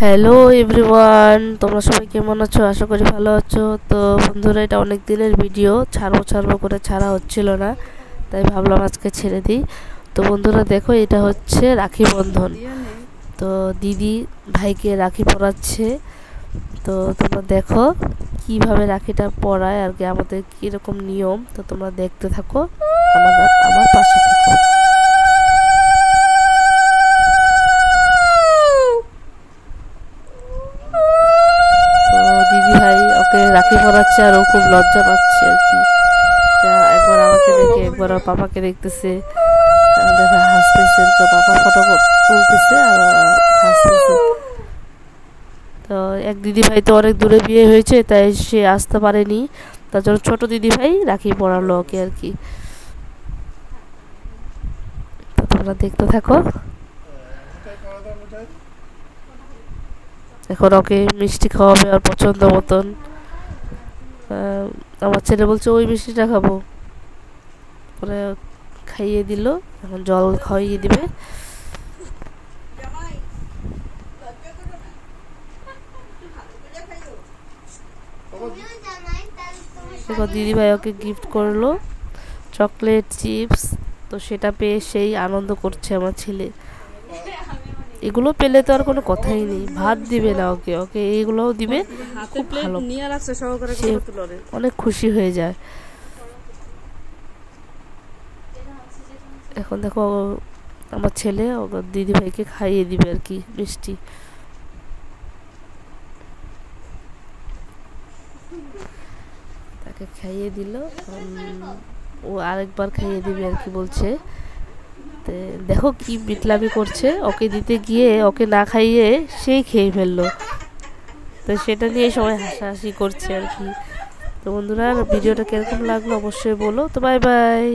Hello everyone, তোমরা সবাই কেমন আছো? আশা করি ভালো আছো। তো বন্ধুরা, এটা অনেক দিনের ভিডিও, ছাড়বো করে ছাড়া হচ্ছিল না, তাই ভাবলাম আজকে ছেড়ে দিই। তো বন্ধুরা দেখো, এটা হচ্ছে রাখি বন্ধন। তো দিদি ভাইকে রাখি পরাচ্ছে। তো তোমরা দেখো কিভাবে রাখিটা পরায় আর কি, আমাদের কীরকম নিয়ম। তো তোমরা দেখতে থাকো, আমার পাশে থাকো। রাখি পরাচ্ছে আর ও খুব লজ্জা পাচ্ছে আর কি। একবার আমাকে দেখে একবার ওর পাপাকে দেখতেছে, দেখে হাসতেছে, তো পাপা ফটো তুলতেছে আর হাসতেছে। তো এক দিদি ভাই তো অনেক দূরে বিয়ে হয়েছে, তাই সে আসতে পারেনি, তার জন্য ছোট দিদি ভাই রাখি পরালো ওকে আর কি। তো তোমরা দেখতে থাকো। এখন ওকে মিষ্টি খাওয়াবে আর পছন্দ মতন। আমার ছেলে বলছে ওই মিষ্টিটা খাবো, পরে খাইয়ে দিল, এখন জল খাইয়ে দিবে। দেখো দিদি ভাই ওকে গিফট করলো চকলেট চিপস, তো সেটা পেয়ে সেই আনন্দ করছে আমার ছেলে। এগুলো পেলে তো আর কোনো কথাই নেই, ভাত দিবে না ওকে, ওকে এইগুলোও দিবে, খুব ভালো, অনেক খুশি হয়ে যায়। এখন দেখো আমার ছেলে দিদি ভাইকে খাইয়ে দিবে আর কি মিষ্টি। তাকে খাইয়ে দিল, ও আরেকবার খাইয়ে দিবে আর কি বলছে। দেখো কি বিটলামি করছে, ওকে দিতে গিয়ে ওকে না খাইয়ে সেই খেয়ে ফেললো। তো সেটা নিয়ে সবাই হাসাহাসি করছে আর কি। তো বন্ধুরা, ভিডিওটা কিরকম লাগলো অবশ্যই বলো। তো বাই বাই।